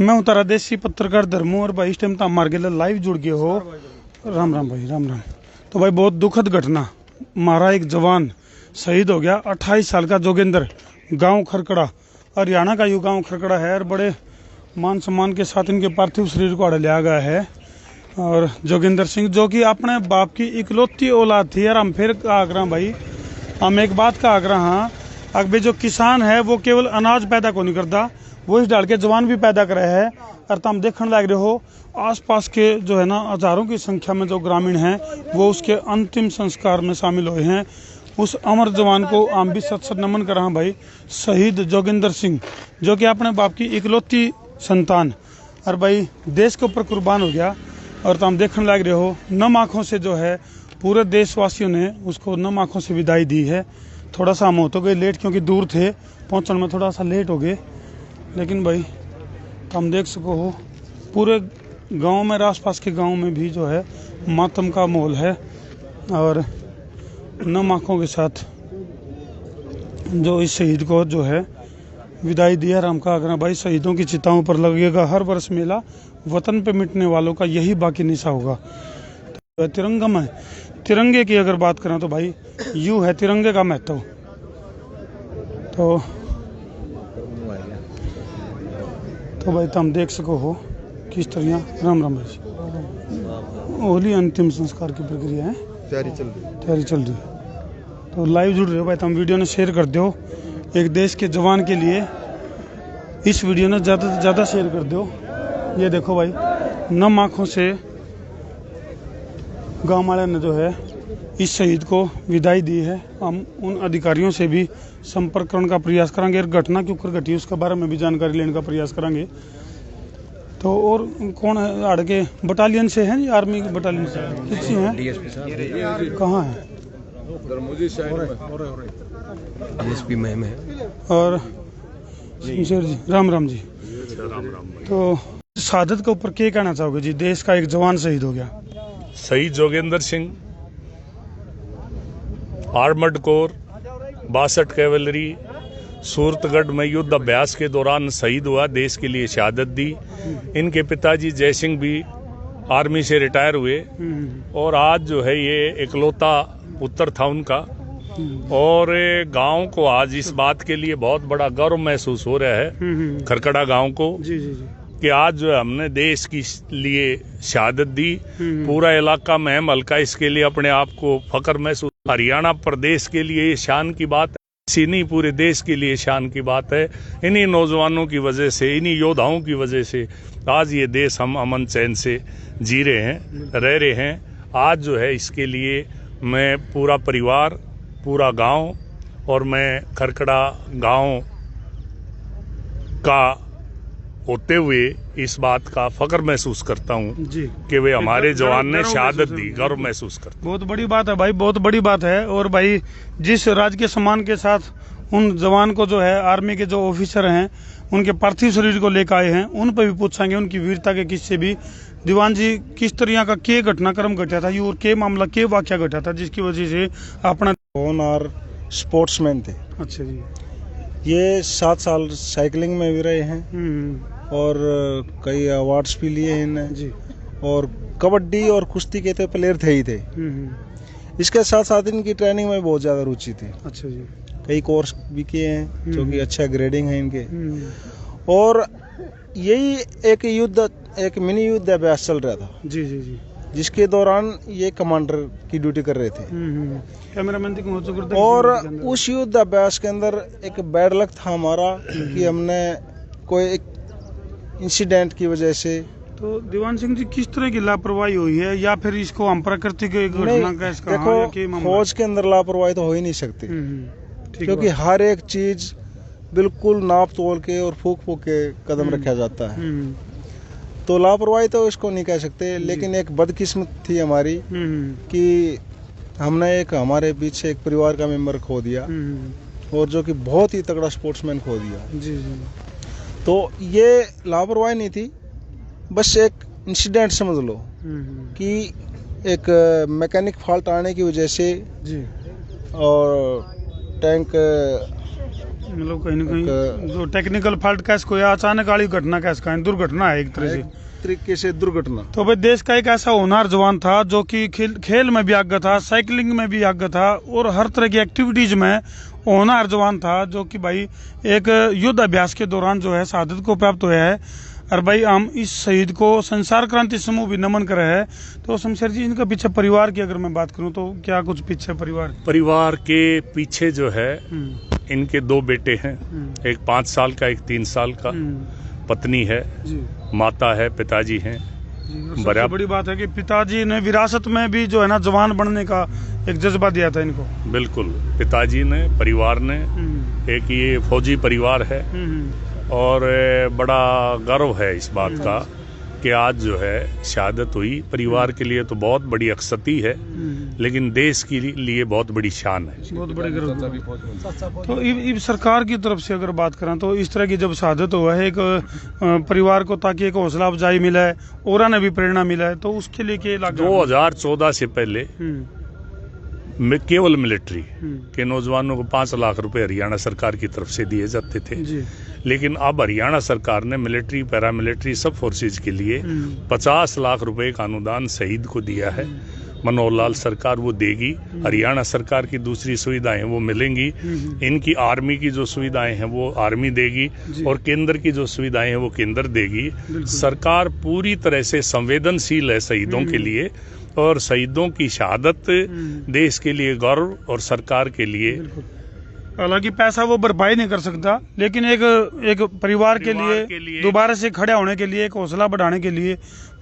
मैं हूँ तारा देसी पत्रकार धर्मू और भाई इस टाइम तो मार के लाइव जुड़ गए हो। राम राम भाई, राम राम। तो भाई बहुत दुखद घटना, हमारा एक जवान शहीद हो गया। 28 साल का जोगेंद्र, गांव खरकड़ा, हरियाणा का यू गांव खरकड़ा है। और बड़े मान सम्मान के साथ इनके पार्थिव शरीर को अड़ लिया गया है। और जोगेंद्र सिंह जो कि अपने बाप की इकलौती औलाद थी। यार हम फिर आग्रह भाई, हम एक बात का आग्रह, हाँ अगर जो किसान है वो केवल अनाज पैदा को नहीं करता, वो इस डाल के जवान भी पैदा करे है। और तुम देखने लग रहे हो आसपास के जो है ना हजारों की संख्या में जो ग्रामीण हैं वो उसके अंतिम संस्कार में शामिल हुए हैं। उस अमर जवान को हम भी सत सत नमन कर रहा भाई। शहीद जोगेंद्र सिंह जो कि अपने बाप की इकलौती संतान और भाई देश के ऊपर कुर्बान हो गया। और तुम देखने लग रहे हो नम आँखों से जो है पूरे देशवासियों ने उसको नम आँखों से विदाई दी है। थोड़ा सा हम हो तो गए लेट, क्योंकि दूर थे, पहुँचने में थोड़ा सा लेट हो गए। लेकिन भाई तुम देख सको हो पूरे गांव में, आसपास के गांव में भी जो है मातम का माहौल है। और नम आँखों के साथ जो इस शहीद को जो है विदाई दिया। राम का आग्रह भाई, शहीदों की चिताओं पर लगेगा हर वर्ष मेला, वतन पे मिटने वालों का यही बाकी निशा होगा। तो तिरंगा में, तिरंगे की अगर बात करें तो भाई यूँ है तिरंगे का महत्व। तो भाई तुम देख सको हो किस तरह। राम राम भाई, होली अंतिम संस्कार की प्रक्रिया है, तैयारी चल रही है। तो लाइव जुड़ रहे हो भाई, तुम वीडियो ने शेयर कर दो। एक देश के जवान के लिए इस वीडियो ने ज़्यादा से ज़्यादा शेयर कर दो। ये देखो भाई नम आँखों से गाँव वाले ने जो है इस शहीद को विदाई दी है। हम उन अधिकारियों से भी संपर्क करने का प्रयास करेंगे और घटना क्यों कर घटी उसके बारे में भी जानकारी लेने का प्रयास करेंगे। तो और कौन है आड़ के बटालियन से हैं, आर्मी की बटालियन से किसी हैं, कहाँ है? डीएसपी में है। और शमशेर जी, राम राम जी। तो शहादत के ऊपर क्या कहना चाहोगे जी? देश का एक जवान शहीद हो गया। शहीद Jogendra Singh armoured corps 62 cavalry Suratgarh में युद्ध अभ्यास के दौरान शहीद हुआ, देश के लिए शहादत दी। इनके पिताजी जय सिंह भी आर्मी से रिटायर हुए और आज जो है ये इकलौता पुत्र था उनका। और गांव को आज इस बात के लिए बहुत बड़ा गर्व महसूस हो रहा है, खरकड़ा गांव को, कि आज जो है हमने देश के लिए शहादत दी। पूरा इलाका में हल्का इसके लिए अपने आप को फख्र महसूस। हरियाणा प्रदेश के लिए ये शान की बात है, इसी नहीं पूरे देश के लिए शान की बात है। इन्हीं नौजवानों की वजह से, इन्हीं योद्धाओं की वजह से आज ये देश हम अमन चैन से जी रहे हैं, रह रहे हैं। आज जो है इसके लिए मैं पूरा परिवार, पूरा गांव और मैं खरकड़ा गांव का होते हुए इस बात का फख्र महसूस करता हूँ कि वे हमारे जवान ने शहादत दी, गर्व महसूस करता। बहुत बड़ी बात है भाई, बहुत बड़ी बात है। और भाई जिस राजकीय सम्मान के साथ उन जवान को जो है आर्मी के जो ऑफिसर हैं उनके पार्थिव शरीर को लेकर आए हैं, उन पर भी पूछेंगे उनकी वीरता के किस्से भी। दीवान जी किस तरह का के घटनाक्रम घटा था और के मामला के वाक्य घटा था जिसकी वजह से अपना और स्पोर्ट्समैन थे। अच्छा जी। ये 7 साल साइकिलिंग में भी रहे हैं और कई अवार्ड्स भी लिए हैं इन्हें जी। और कबड्डी और कुश्ती के तो प्लेयर थे ही थे। इसके साथ साथ इनकी ट्रेनिंग में बहुत ज़्यादा रुचि थी। अच्छा जी। कई कोर्स भी किए हैं जो कि अच्छा ग्रेडिंग है इनके। और यही एक मिनी युद्ध अभ्यास चल रहा था जी जी जी, जिसके दौरान ये कमांडर की ड्यूटी कर रहे थे। कैमरामैन। और उस युद्ध अभ्यास के अंदर एक बैड लक था हमारा कि हमने कोई एक इंसिडेंट की वजह से। तो दीवान सिंह जी किस तरह की लापरवाही हुई है, या फिर इसको हम प्राकृतिक घटना का इसका? देखो फौज के अंदर लापरवाही तो हो ही नहीं सकती, क्योंकि हर एक चीज बिल्कुल नाप तोल के और फूक के कदम रखा जाता है। तो लापरवाही तो इसको नहीं कह सकते, लेकिन एक बदकिस्मत थी हमारी कि हमने एक हमारे पीछे एक परिवार का मेंबर खो दिया, और जो कि बहुत ही तगड़ा स्पोर्ट्समैन खो दिया जी। तो ये लापरवाही नहीं थी, बस एक इंसिडेंट समझ लो कि एक मैकेनिक फॉल्ट आने की वजह से जी, और टैंक मतलब कहीं ना कहीं जो टेक्निकल फॉल्ट कैस कोई अचानक वाली घटना कैस का दुर्घटना है एक तरह से, तरीके से दुर्घटना। तो भाई देश का एक ऐसा होनहार जवान था जो कि खेल में भी आगे था, साइकिलिंग में भी आगे था और हर तरह की एक्टिविटीज में होनहार जवान था, जो कि भाई एक युद्ध अभ्यास के दौरान जो है शहादत को प्राप्त हुआ है। और भाई हम इस शहीद को संसार क्रांति समूह भी नमन करे है। तो शमशेर जी, इनका पीछे परिवार की अगर मैं बात करूं तो क्या कुछ पीछे परिवार के पीछे जो है इनके 2 बेटे हैं, एक 5 साल का, एक 3 साल का, पत्नी है, माता है, पिताजी हैं। सबसे बड़ी बात है कि पिताजी ने विरासत में भी जो है ना जवान बनने का एक जज्बा दिया था इनको। बिल्कुल, पिताजी ने, परिवार ने, एक ये फौजी परिवार है और बड़ा गर्व है इस बात का कि आज जो है शहादत हुई। परिवार के लिए तो बहुत बड़ी अक्सती है, लेकिन देश के लिए बहुत बड़ी शान है, बहुत बड़ी गर्व। तो इब सरकार की तरफ से अगर बात करें तो इस तरह की जब शहादत हुआ है एक परिवार को, ताकि एक हौसला अफजाई मिला है, और ने भी प्रेरणा मिला है, तो उसके लिए क्या 2014 से पहले केवल मिलिट्री के नौजवानों को 5 लाख रुपए हरियाणा सरकार की तरफ से दिए जाते थे, लेकिन अब हरियाणा सरकार ने मिलिट्री, पैरामिलिट्री, सब फोर्सेज के लिए 50 लाख रुपए का अनुदान शहीद को दिया है। मनोहर लाल सरकार वो देगी, हरियाणा सरकार की दूसरी सुविधाएं वो मिलेंगी, इनकी आर्मी की जो सुविधाएं हैं वो आर्मी देगी, और केंद्र की जो सुविधाएं हैं वो केंद्र देगी। सरकार पूरी तरह से संवेदनशील है शहीदों के लिए, और शहीदों की शहादत देश के लिए गौरव और सरकार के लिए। हालांकि पैसा वो भरपाई नहीं कर सकता, लेकिन एक परिवार के लिए दोबारा से खड़े होने के लिए, एक हौसला बढ़ाने के लिए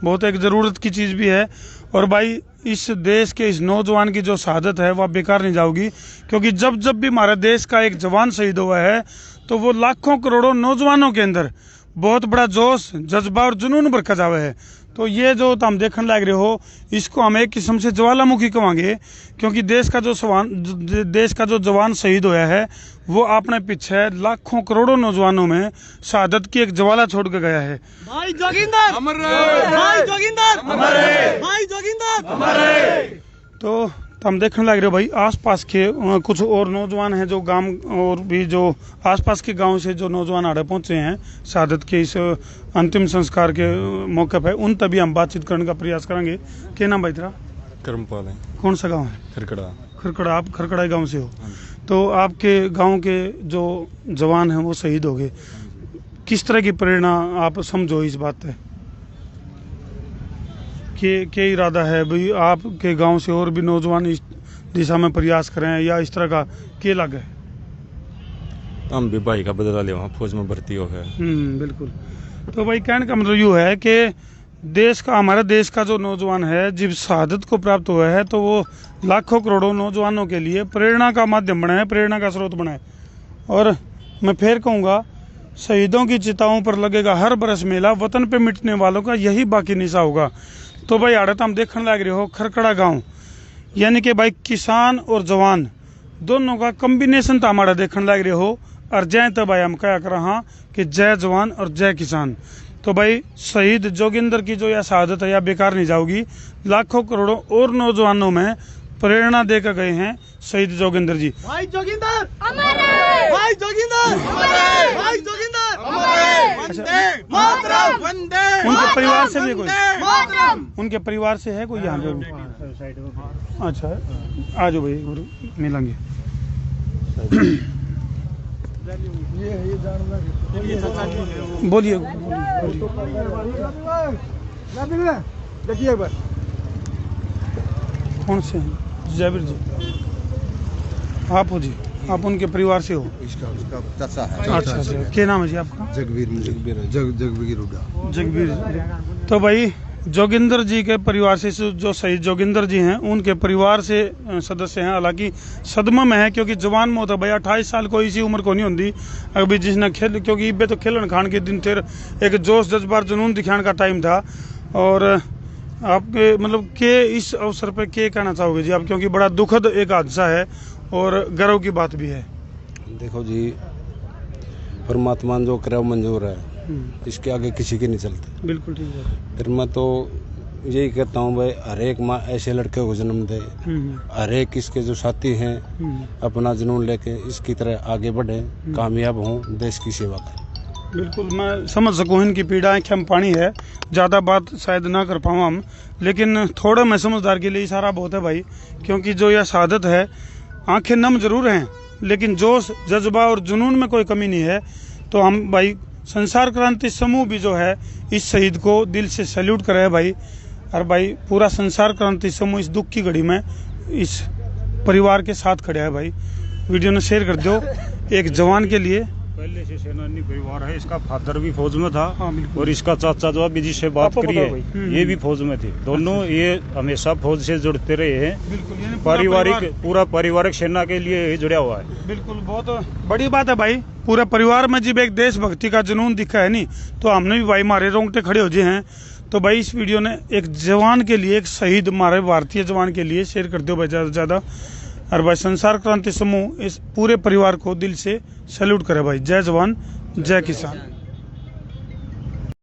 बहुत एक जरूरत की चीज भी है। और भाई इस देश के इस नौजवान की जो शहादत है वह बेकार नहीं जाओगी, क्योंकि जब जब भी हमारे देश का एक जवान शहीद हुआ है तो वो लाखों करोड़ों नौजवानों के अंदर बहुत बड़ा जोश, जज्बा और जुनून बरकत जावे है। तो ये जो हम देखने लग रहे हो, इसको हम एक किस्म से ज्वालामुखी कहेंगे, क्योंकि देश का जो जवान शहीद होया है वो अपने पीछे लाखों करोड़ों नौजवानों में शहादत की एक ज्वाला छोड़ के गया है। भाई जोगिंदर अमर रहे, भाई जोगिंदर अमर रहे, भाई जोगिंदर अमर रहे। तो हम देखने लग रहे हो भाई आसपास के कुछ और नौजवान हैं जो गांव और भी जो आसपास के गांव से जो नौजवान आड़े पहुंचे हैं शहादत के इस अंतिम संस्कार के मौके पर, उन तभी हम बातचीत करने का प्रयास करेंगे। क्या नाम भाई तेरा? कर्मपाल है। कौन सा गांव है? खरकड़ा। आप खरकड़ा गांव से हो? तो आपके गांव के जो जवान हैं वो शहीद हो गए, किस तरह की प्रेरणा आप समझो इस बात पे? क्या इरादा है भाई आपके गांव से और भी नौजवान इस दिशा में प्रयास करें, या इस तरह का क्या लगे? हम भी भाई का बदला ले, वहाँ फौज में भर्ती हो गए। बिल्कुल। तो भाई कहने का मतलब यूँ है कि हमारे देश का जो नौजवान है जब शहादत को प्राप्त हुआ है तो वो लाखों करोड़ों नौजवानों के लिए प्रेरणा का माध्यम बना है, प्रेरणा का स्रोत बना है। और मैं फिर कहूँगा, शहीदों की चिताओं पर लगेगा हर बरस मेला, वतन पे मिटने वालों का यही बाकी निशा होगा। तो भाई आड़त हम देखने लग रहे हो खरकड़ा गांव, यानी कि भाई किसान और जवान दोनों का कॉम्बिनेशन तो हमारा देखने लग रहे हो। और जय तो भाई हम क्या कर रहा कि जय जवान और जय किसान। तो भाई शहीद जोगिंदर की जो यह शहादत है यह बेकार नहीं जाओगी, लाखों करोड़ों और नौजवानों में प्रेरणा देकर गए हैं शहीद जोगिंदर जी। भाई जोगिंदर अमर रहे, भाई जोगिंदर अमर रहे, भाई जोगिंदर अमर रहे। वंदे मातरम, वंदे उनके परिवार से भी कोई मातरम, उनके परिवार से है कोई यहाँ पे? अच्छा, आ जाओ भाई मिलेंगे। बोलिए। कौन से हैं? जाबिर जी आप हो जी? आप उनके परिवार से हो? इसका चाचा है। अच्छा, क्या नाम है जी आपका? जगबीर हुड्डा। जगबीर। तो भाई जोगिंदर जी के परिवार से जो शहीद जोगिंदर जी हैं उनके परिवार से सदस्य हैं। हालांकि सदमा में है, क्योंकि जवान मौत है भाई, 28 साल को इसी उम्र को नहीं होती अभी जिसने खेल, क्योंकि इबे तो खेलन खान के दिन फिर एक जोश जज्बा जुनून दिखाने का टाइम था। और आपके मतलब के इस अवसर पर क्या कहना चाहोगे जी आप, क्योंकि बड़ा दुखद एक हादसा है और गर्व की बात भी है। देखो जी, परमात्मा जो करे मंजूर है, इसके आगे किसी की नहीं चलती। बिल्कुल ठीक है। फिर मैं तो यही कहता हूँ भाई, हर एक माँ ऐसे लड़के को जन्म दे, हर एक इसके जो साथी हैं अपना जुनून लेके इसकी तरह आगे बढ़े, कामयाब हों, देश की सेवा करें। बिल्कुल, मैं समझ सकूँ इनकी पीड़ा, आँखें में पानी है, ज़्यादा बात शायद ना कर पाऊँ हम, लेकिन थोड़ा मैं समझदार के लिए इशारा बहुत है भाई, क्योंकि जो यह शहादत है, आंखें नम जरूर हैं लेकिन जोश, जज्बा और जुनून में कोई कमी नहीं है। तो हम भाई संसार क्रांति समूह भी जो है इस शहीद को दिल से सैल्यूट करे भाई। और भाई पूरा संसार क्रांति समूह इस दुख की घड़ी में इस परिवार के साथ खड़ा है भाई। वीडियो ने शेयर कर दो एक जवान के लिए। पहले से सेनानी परिवार है, इसका फादर भी फौज में था। हाँ, और इसका चाचा जो अभी जिससे बात करी है ये भी फौज में थे। दोनों ये हमेशा फौज से जुड़ते रहे हैं। बिल्कुल, पूरा पारिवारिक सेना के लिए ही जुड़ा हुआ है। बिल्कुल, बहुत बड़ी बात है भाई। पूरा परिवार में जब एक देशभक्ति का जुनून दिखा है नहीं, तो हमने भी भाई मारे रोंगटे खड़े हो जाए हैं। तो भाई इस वीडियो ने एक जवान के लिए, एक शहीद मारे भारतीय जवान के लिए शेयर कर दो भाई ज़्यादा से ज़्यादा। और भाई संसार क्रांति समूह इस पूरे परिवार को दिल से सैल्यूट करे भाई। जय जवान जय किसान।